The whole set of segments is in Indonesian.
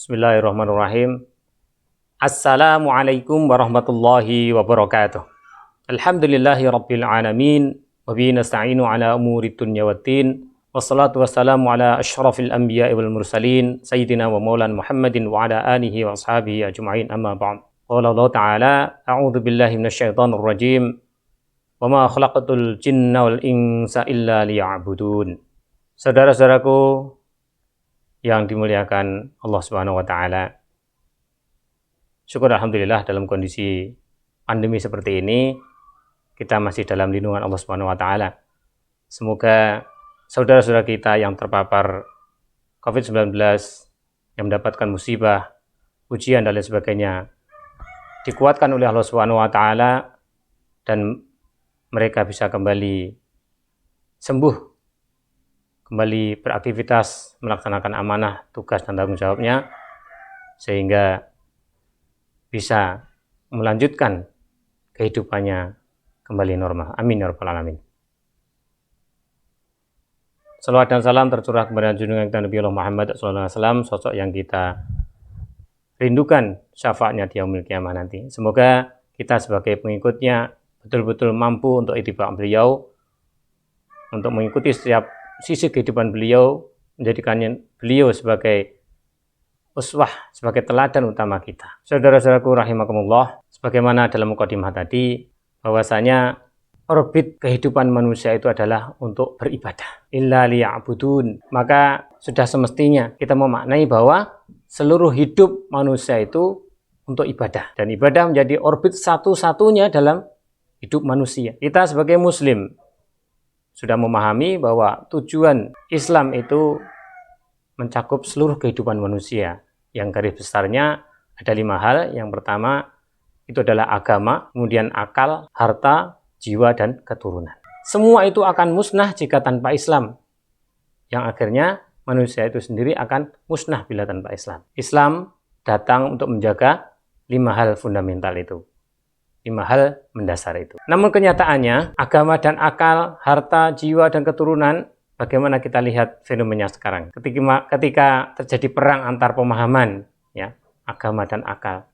Bismillahirrahmanirrahim. Assalamualaikum warahmatullahi wabarakatuh. Alhamdulillahi rabbil alamin. Wabihi nasta'inu ala umuri dunya waddin. Wassalatu wassalamu ala asyrafil anbiya'i wal mursalin. Sayyidina wa maulan Muhammadin wa ala alihi wa ashabihi ajma'in amma ba'd. Qala Allah ta'ala, a'udzu billahi minasyaitonir rajim. Wa ma khalaqatul jinna wal insa illa liya'budun. Saudara-saudaraku yang dimuliakan Allah Subhanahu wa taala. Syukur alhamdulillah dalam kondisi pandemi seperti ini kita masih dalam lindungan Allah Subhanahu wa taala. Semoga saudara-saudara kita yang terpapar COVID-19 yang mendapatkan musibah, ujian dan lain sebagainya dikuatkan oleh Allah Subhanahu wa taala dan mereka bisa kembali sembuh, kembali beraktivitas, melaksanakan amanah, tugas dan tanggung jawabnya, sehingga bisa melanjutkan kehidupannya kembali normal. Amin ya rabbal alamin. Salawat dan salam tercurah kepada junjungan kita Nabi Allah Muhammad SAW, sosok yang kita rindukan syafaatnya di yaumil kiamah nanti. Semoga kita sebagai pengikutnya betul-betul mampu untuk ittiba' beliau, untuk mengikuti setiap sisi kehidupan beliau, menjadikan beliau sebagai uswah, sebagai teladan utama kita. Saudara-saudaraku rahimakumullah, sebagaimana dalam mukadimah tadi, bahwasanya orbit kehidupan manusia itu adalah untuk beribadah. Illa liya'budun. Maka sudah semestinya kita memaknai bahwa seluruh hidup manusia itu untuk ibadah. Dan ibadah menjadi orbit satu-satunya dalam hidup manusia. Kita sebagai muslim sudah memahami bahwa tujuan Islam itu mencakup seluruh kehidupan manusia. Yang garis besarnya ada 5 hal. Yang pertama itu adalah agama, kemudian akal, harta, jiwa, dan keturunan. Semua itu akan musnah jika tanpa Islam. Yang akhirnya manusia itu sendiri akan musnah bila tanpa Islam. Islam datang untuk menjaga 5 hal fundamental itu. 5 hal mendasar itu. Namun kenyataannya, agama dan akal, harta, jiwa, dan keturunan, bagaimana kita lihat fenomena sekarang. Ketika terjadi perang antar pemahaman, ya, agama dan akal.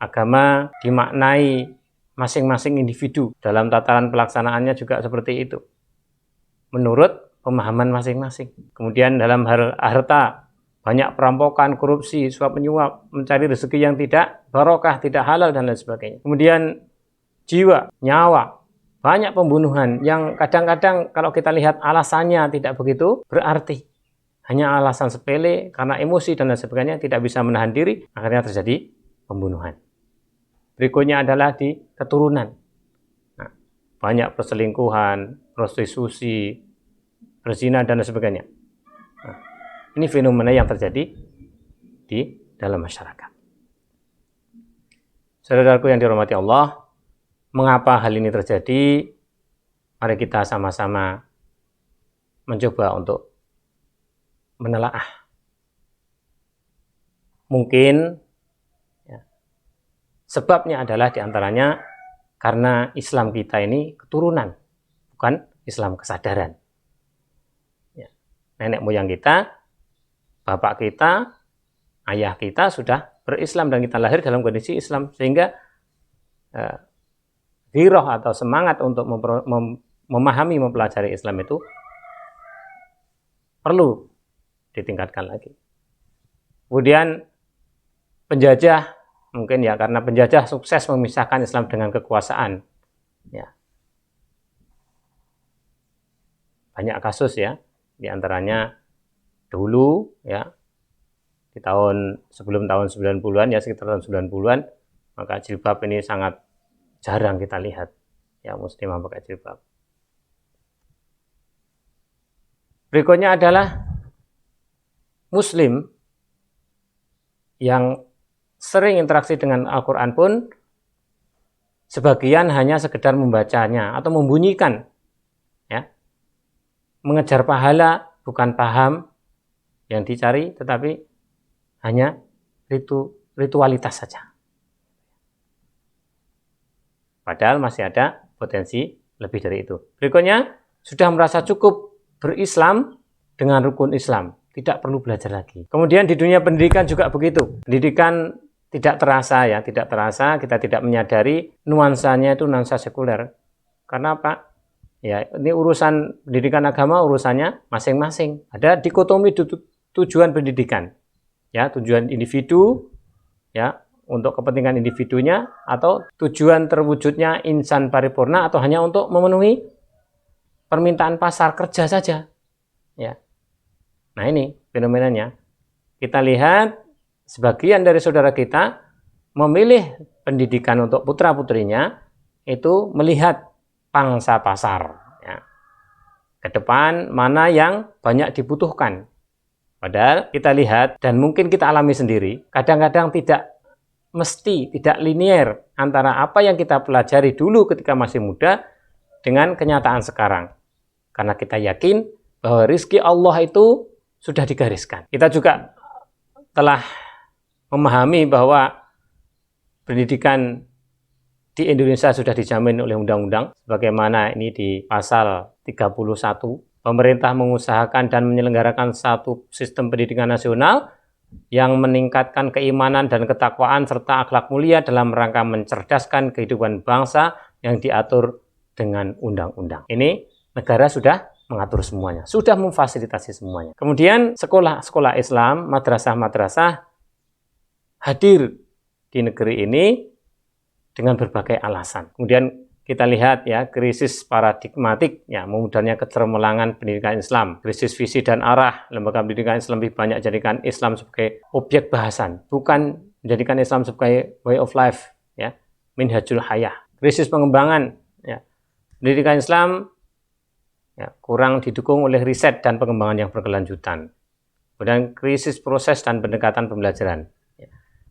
Agama dimaknai masing-masing individu. Dalam tataran pelaksanaannya juga seperti itu. Menurut pemahaman masing-masing. Kemudian dalam hal harta, banyak perampokan, korupsi, suap menyuap, mencari rezeki yang tidak barokah, tidak halal, dan lain sebagainya. Kemudian jiwa, nyawa, banyak pembunuhan yang kadang-kadang kalau kita lihat alasannya tidak begitu berarti. Hanya alasan sepele karena emosi dan lain sebagainya, tidak bisa menahan diri, akhirnya terjadi pembunuhan. Berikutnya adalah di keturunan. Nah, banyak perselingkuhan, prostitusi, berzina, dan lain sebagainya. Nah, ini fenomena yang terjadi di dalam masyarakat. Saudaraku yang dirahmati Allah, mengapa hal ini terjadi? Mari kita sama-sama mencoba untuk menelaah. Mungkin ya, sebabnya adalah diantaranya karena Islam kita ini keturunan, bukan Islam kesadaran. Ya, nenek moyang kita, bapak kita, ayah kita sudah berislam dan kita lahir dalam kondisi Islam, sehingga giroh atau semangat untuk memahami, mempelajari Islam itu perlu ditingkatkan lagi. Kemudian penjajah, mungkin ya karena penjajah sukses memisahkan Islam dengan kekuasaan. Ya. Banyak kasus ya, diantaranya dulu ya, di sebelum tahun 90-an ya, sekitar tahun 90-an, maka jilbab ini sangat jarang kita lihat ya muslimah pakai jilbab. Berikutnya adalah muslim yang sering interaksi dengan Al-Quran pun sebagian hanya sekedar membacanya atau membunyikan ya. Mengejar pahala bukan paham yang dicari, tetapi hanya ritualitas saja. Padahal masih ada potensi lebih dari itu. Berikutnya, sudah merasa cukup berislam dengan rukun Islam. tidak perlu belajar lagi. Kemudian di dunia pendidikan juga begitu. Pendidikan tidak terasa ya, tidak terasa, kita tidak menyadari nuansanya itu nuansa sekuler. Karena apa? Ya, ini urusan pendidikan agama urusannya masing-masing. Ada dikotomi tujuan pendidikan. Ya, tujuan individu ya, untuk kepentingan individunya atau tujuan terwujudnya insan paripurna atau hanya untuk memenuhi permintaan pasar kerja saja. Ya. Nah, ini fenomenanya. Kita lihat sebagian dari saudara kita memilih pendidikan untuk putra-putrinya itu melihat pangsa pasar. Ya. Ke depan mana yang banyak dibutuhkan. Padahal kita lihat dan mungkin kita alami sendiri, kadang-kadang tidak mesti, tidak linier antara apa yang kita pelajari dulu ketika masih muda dengan kenyataan sekarang. Karena kita yakin bahwa rizki Allah itu sudah digariskan. Kita juga telah memahami bahwa pendidikan di Indonesia sudah dijamin oleh undang-undang, sebagaimana ini di pasal 31, pemerintah mengusahakan dan menyelenggarakan satu sistem pendidikan nasional yang meningkatkan keimanan dan ketakwaan serta akhlak mulia dalam rangka mencerdaskan kehidupan bangsa yang diatur dengan undang-undang. Ini negara sudah mengatur semuanya, sudah memfasilitasi semuanya. Kemudian sekolah-sekolah Islam, madrasah-madrasah hadir di negeri ini dengan berbagai alasan. Kemudian kita lihat ya, krisis paradigmatik, ya, memudahnya kecermelangan pendidikan Islam, krisis visi dan arah, lembaga pendidikan Islam lebih banyak jadikan Islam sebagai objek bahasan, bukan menjadikan Islam sebagai way of life, ya, minhajul hayah. Krisis pengembangan, ya, pendidikan Islam ya, kurang didukung oleh riset dan pengembangan yang berkelanjutan. Kemudian krisis proses dan pendekatan pembelajaran.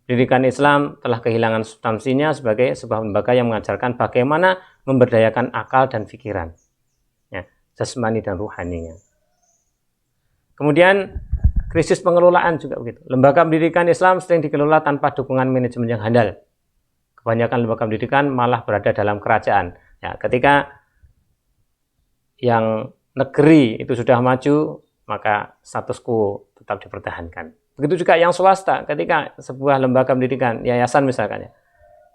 Pendidikan Islam telah kehilangan substansinya sebagai sebuah lembaga yang mengajarkan bagaimana memberdayakan akal dan pikiran, ya, jasmani dan ruhaninya. Kemudian krisis pengelolaan juga begitu. Lembaga pendidikan Islam sering dikelola tanpa dukungan manajemen yang handal. Kebanyakan lembaga pendidikan malah berada dalam kerajaan. Ya, ketika yang negeri itu sudah maju, maka status quo tetap dipertahankan. Begitu juga yang swasta, ketika sebuah lembaga pendidikan, yayasan misalkan ya,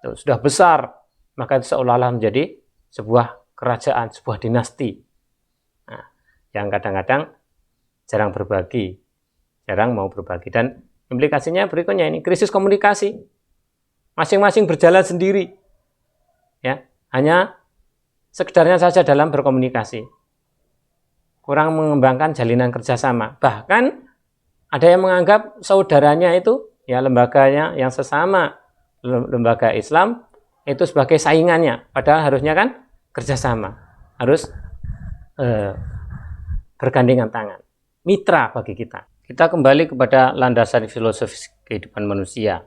itu sudah besar, maka itu seolah-olah menjadi sebuah kerajaan, sebuah dinasti. Nah, yang kadang-kadang jarang berbagi, jarang mau berbagi. Dan implikasinya berikutnya ini, krisis komunikasi. Masing-masing berjalan sendiri. Ya, hanya sekedarnya saja dalam berkomunikasi. Kurang mengembangkan jalinan kerjasama. Bahkan ada yang menganggap saudaranya itu, ya, lembaganya yang sesama lembaga Islam itu sebagai saingannya. Padahal harusnya kan kerjasama, harus bergandengan tangan, mitra bagi kita. Kita kembali kepada landasan filosofis kehidupan manusia,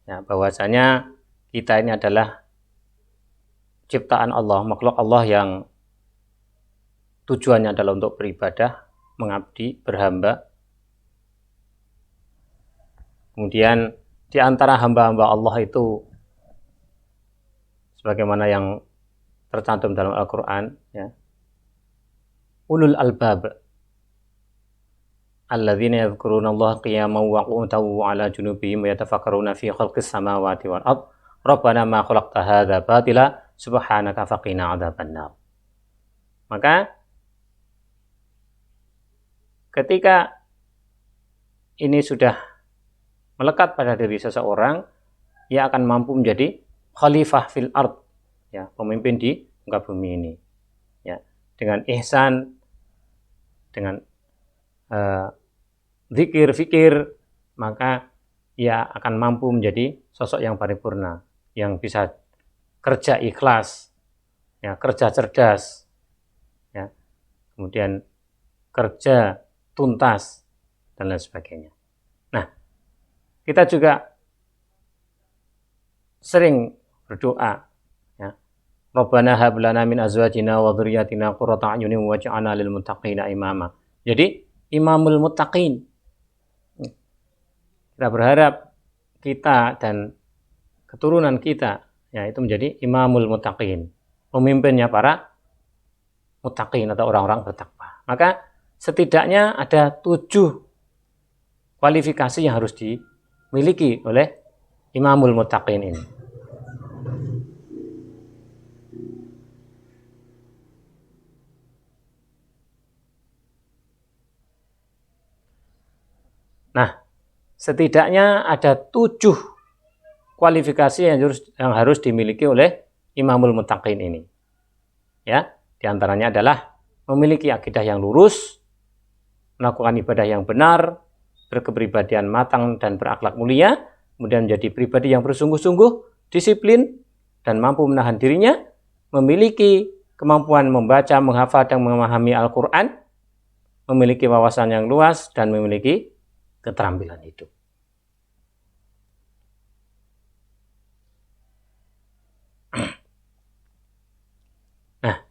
ya, bahwasanya kita ini adalah ciptaan Allah, makhluk Allah yang tujuannya adalah untuk beribadah, mengabdi, berhamba. Kemudian di antara hamba-hamba Allah itu sebagaimana yang tercantum dalam Al-Qur'an, ya, ulul albab alladzina yadhkuruna Allah qiyaman wa qu'udan wa 'ala junubihim wa yatafakkaruna fi khalqis samawati wal ard rabbana ma khalaqta hadza batila subhanaka faqina 'adzabannar. Maka ketika ini sudah melekat pada diri seseorang, ia akan mampu menjadi khalifah fil ard, ya, pemimpin di muka bumi ini, ya, dengan ihsan, dengan zikir, fikir, maka ia akan mampu menjadi sosok yang paripurna, yang bisa kerja ikhlas, ya, kerja cerdas, ya, kemudian kerja tuntas dan lain sebagainya. Nah, kita juga sering berdoa, ya, Rabbana hab lana min azwajina wa dzurriyyatina qurrata a'yunin waj'alna lil muttaqina imama. Jadi imamul muttaqin. Kita berharap kita dan keturunan kita, ya, itu menjadi imamul muttaqin, pemimpinnya para muttaqin atau orang-orang bertakwa. Maka setidaknya ada 7 kualifikasi yang harus dimiliki oleh Imamul Muttaqin ini. Nah, setidaknya ada 7 kualifikasi yang harus dimiliki oleh Imamul Muttaqin ini. Ya, diantaranya adalah memiliki akidah yang lurus, melakukan ibadah yang benar, berkepribadian matang dan berakhlak mulia, kemudian menjadi pribadi yang bersungguh-sungguh, disiplin, dan mampu menahan dirinya, memiliki kemampuan membaca, menghafal, dan memahami Al-Quran, memiliki wawasan yang luas, dan memiliki keterampilan hidup. Nah,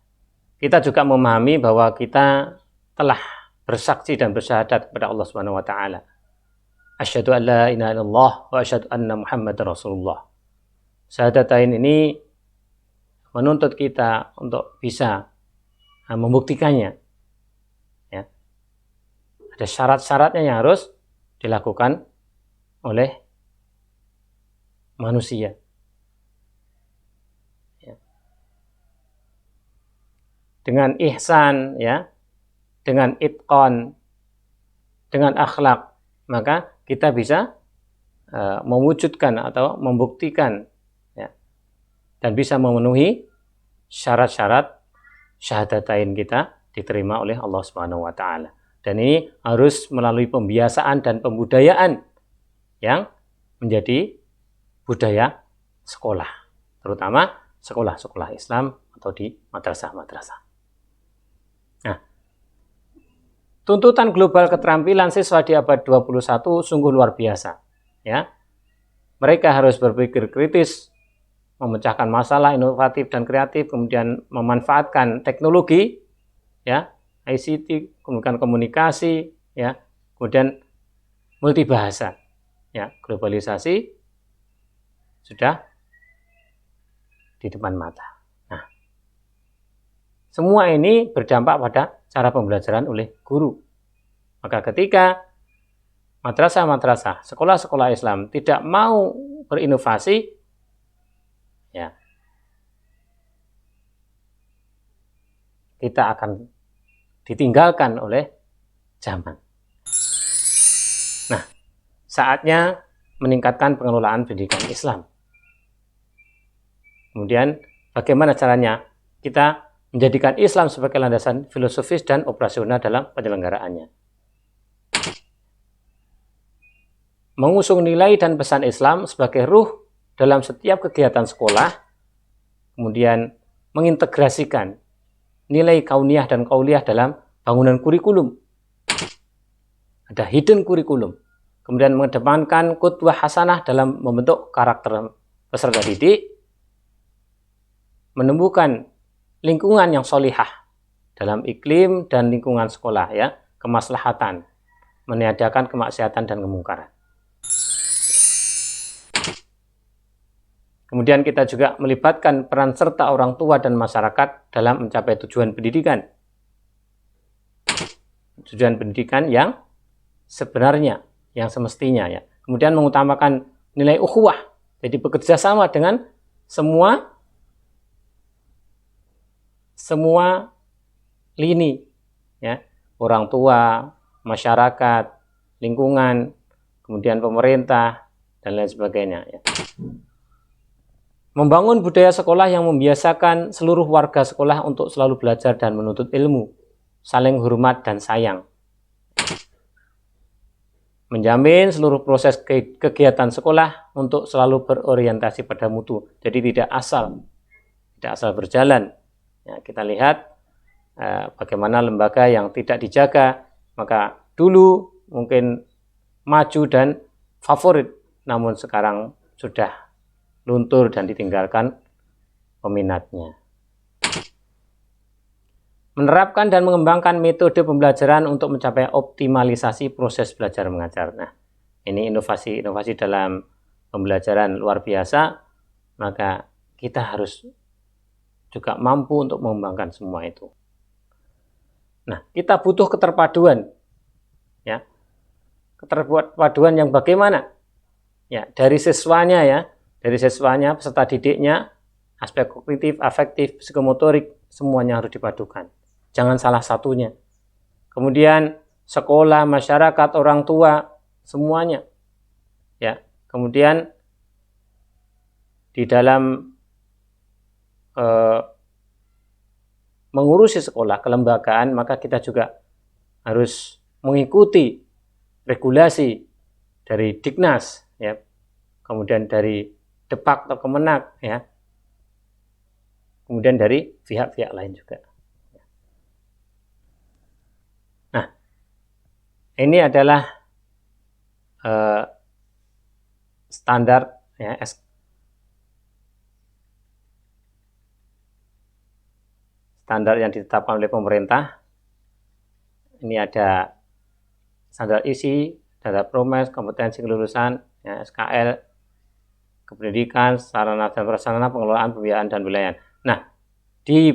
kita juga memahami bahwa kita telah bersaksi dan bersyahadat kepada Allah Subhanahu wa taala. Asyhadu an la ilaha illallah wa asyhadu anna Muhammadar Rasulullah. Syahadatain ini menuntut kita untuk bisa membuktikannya. Ya. Ada syarat-syaratnya yang harus dilakukan oleh manusia. Ya. Dengan ihsan, ya, dengan itqan, dengan akhlak, maka kita bisa mewujudkan atau membuktikan, ya, dan bisa memenuhi syarat-syarat syahadatain kita diterima oleh Allah Subhanahu wa taala. Dan ini harus melalui pembiasaan dan pembudayaan yang menjadi budaya sekolah, terutama sekolah-sekolah Islam atau di madrasah-madrasah. Nah, tuntutan global keterampilan siswa di abad 21 sungguh luar biasa. Ya, mereka harus berpikir kritis, memecahkan masalah, inovatif dan kreatif, kemudian memanfaatkan teknologi, ya, ICT, kemudian komunikasi, ya, kemudian multibahasa, ya, globalisasi sudah di depan mata. Nah, semua ini berdampak pada cara pembelajaran oleh guru. Maka ketika madrasah-madrasah, sekolah-sekolah Islam tidak mau berinovasi, ya, kita akan ditinggalkan oleh zaman. Nah, saatnya meningkatkan pengelolaan pendidikan Islam. Kemudian, bagaimana caranya kita menjadikan Islam sebagai landasan filosofis dan operasional dalam penyelenggaraannya. Mengusung nilai dan pesan Islam sebagai ruh dalam setiap kegiatan sekolah, kemudian mengintegrasikan nilai kauniyah dan qauliyah dalam bangunan kurikulum. Ada hidden kurikulum. Kemudian mengedepankan qudwah hasanah dalam membentuk karakter peserta didik, menemukan lingkungan yang sholihah dalam iklim dan lingkungan sekolah, ya, kemaslahatan, meniadakan kemaksiatan dan kemungkaran. Kemudian kita juga melibatkan peran serta orang tua dan masyarakat dalam mencapai tujuan pendidikan. Tujuan pendidikan yang sebenarnya, yang semestinya, ya. Kemudian mengutamakan nilai ukhuwah, jadi bekerja sama dengan semua lini, ya, orang tua, masyarakat, lingkungan, kemudian pemerintah dan lain sebagainya, ya. Membangun budaya sekolah yang membiasakan seluruh warga sekolah untuk selalu belajar dan menuntut ilmu, saling hormat dan sayang. Menjamin seluruh proses kegiatan sekolah untuk selalu berorientasi pada mutu, jadi tidak asal berjalan. Ya, kita lihat bagaimana lembaga yang tidak dijaga, maka dulu mungkin maju dan favorit, namun sekarang sudah luntur dan ditinggalkan peminatnya. Menerapkan dan mengembangkan metode pembelajaran untuk mencapai optimalisasi proses belajar mengajar. Nah, ini inovasi dalam pembelajaran luar biasa, maka kita harus juga mampu untuk mengembangkan semua itu. Nah, kita butuh keterpaduan, ya. keterpaduan yang bagaimana? Ya, dari siswanya ya, peserta didiknya, aspek kognitif, afektif, psikomotorik, semuanya harus dipadukan. Jangan salah satunya. Kemudian sekolah, masyarakat, orang tua, semuanya. Ya, kemudian di dalam mengurusi sekolah, kelembagaan, maka kita juga harus mengikuti regulasi dari Dignas, ya, kemudian dari Depak atau Kemenak, ya, kemudian dari pihak-pihak lain juga. Nah, ini adalah standar, ya, standar yang ditetapkan oleh pemerintah. Ini ada standar isi, standar promes, kompetensi kelulusan, ya, SKL, kependidikan, sarana dan prasarana, pengelolaan, pembiayaan dan wilayah. Nah, di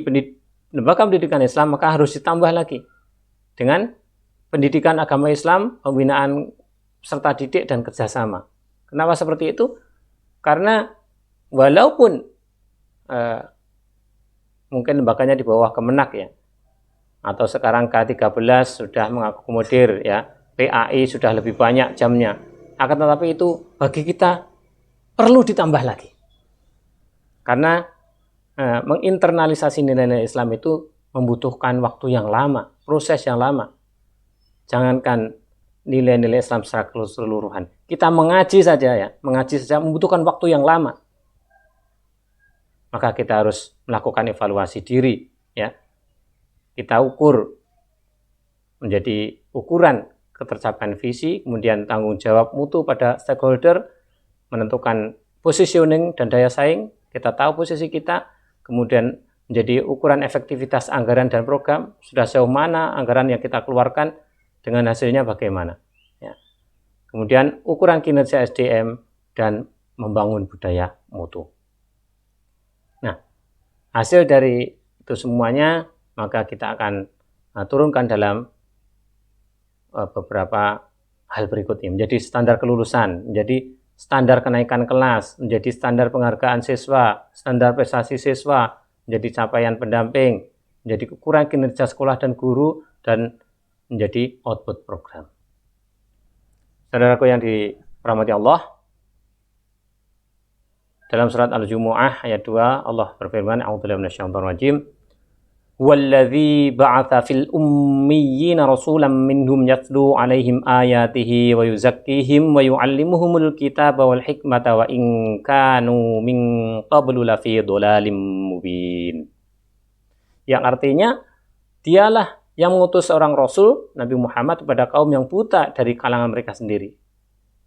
lembaga pendidikan Islam maka harus ditambah lagi dengan pendidikan agama Islam, pembinaan peserta didik dan kerjasama. Kenapa seperti itu? Karena walaupun mungkin lembaganya di bawah Kemenak, ya, atau sekarang K13 sudah mengakomodir, ya, PAI sudah lebih banyak jamnya, akan tetapi itu bagi kita perlu ditambah lagi, karena menginternalisasi nilai-nilai Islam itu membutuhkan waktu yang lama, proses yang lama. Jangankan nilai-nilai Islam secara keseluruhan, kita mengaji saja, ya, mengaji saja membutuhkan waktu yang lama. Maka kita harus melakukan evaluasi diri, ya. Kita ukur menjadi ukuran ketercapaian visi, kemudian tanggung jawab mutu pada stakeholder, menentukan positioning dan daya saing, kita tahu posisi kita, kemudian menjadi ukuran efektivitas anggaran dan program, sudah sejauh mana anggaran yang kita keluarkan, dengan hasilnya bagaimana. Ya. Kemudian ukuran kinerja SDM dan membangun budaya mutu. Nah, hasil dari itu semuanya maka kita akan turunkan dalam beberapa hal berikut ini. Menjadi standar kelulusan, menjadi standar kenaikan kelas, menjadi standar penghargaan siswa, standar prestasi siswa, menjadi capaian pendamping, menjadi ukuran kinerja sekolah dan guru, dan menjadi output program. Saudaraku yang dirahmati Allah, dalam surat Al-Jumu'ah ayat 2 Allah berfirman, A'udzubillahi minasyaitonir rajim, "Walladzi ba'atsa fil ummiyina rasulan minhum yatlu 'alaihim ayatihi wa yuzakkihim wa yu'allimuhumul kitaba wal hikmata wa in kanu min qablu lafi dhalalim mubin." Yang artinya, dialah yang mengutus seorang Rasul, Nabi Muhammad, kepada kaum yang buta dari kalangan mereka sendiri,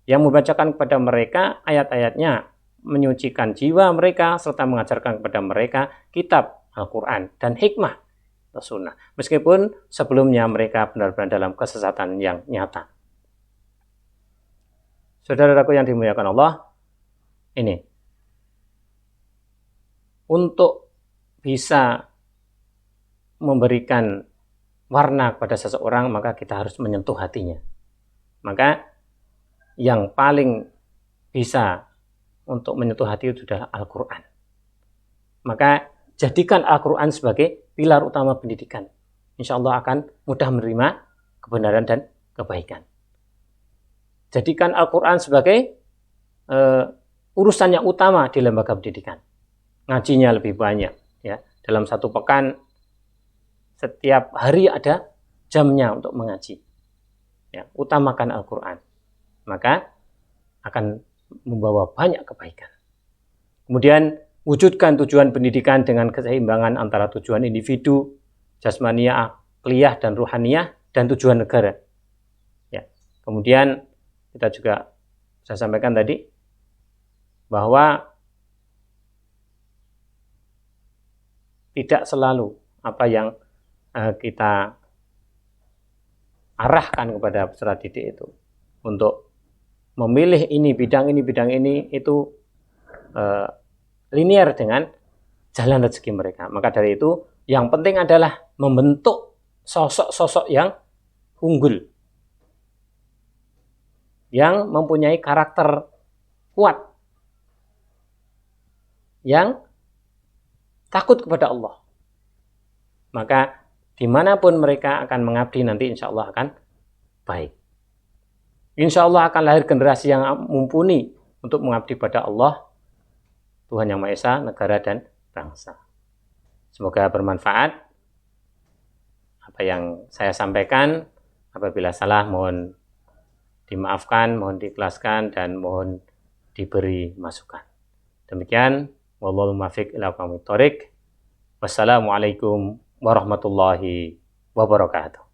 yang membacakan kepada mereka ayat-ayatnya, menyucikan jiwa mereka, serta mengajarkan kepada mereka kitab Al-Quran dan hikmah atau sunnah, meskipun sebelumnya mereka benar-benar dalam kesesatan yang nyata. Saudaraku yang dimuliakan Allah, ini untuk bisa memberikan warna kepada seseorang, maka kita harus menyentuh hatinya. Maka yang paling bisa untuk menyentuh hati itu adalah Al-Quran. Maka jadikan Al-Quran sebagai pilar utama pendidikan. Insya Allah akan mudah menerima kebenaran dan kebaikan. Jadikan Al-Quran sebagai urusan yang utama di lembaga pendidikan. Ngajinya lebih banyak, ya. Dalam satu pekan, setiap hari ada jamnya untuk mengaji. Ya, utamakan Al-Quran. Maka akan membawa banyak kebaikan. Kemudian wujudkan tujuan pendidikan dengan keseimbangan antara tujuan individu, jasmaniah, akliyah dan ruhaniyah, dan tujuan negara. Ya. Kemudian kita juga saya sampaikan tadi bahwa tidak selalu apa yang kita arahkan kepada peserta didik itu untuk memilih ini, bidang ini itu linear dengan jalan rezeki mereka. Maka dari itu, yang penting adalah membentuk sosok-sosok yang unggul. yang mempunyai karakter kuat, yang takut kepada Allah. Maka dimanapun mereka akan mengabdi nanti insya Allah akan baik. Insya Allah akan lahir generasi yang mumpuni untuk mengabdi pada Allah, Tuhan Yang Maha Esa, negara dan bangsa. Semoga bermanfaat apa yang saya sampaikan. Apabila salah mohon dimaafkan, mohon diikhlaskan, dan mohon diberi masukan. Demikian, wallahul muwaffiq ila aqwamit thoriq. Wassalamualaikum warahmatullahi wabarakatuh.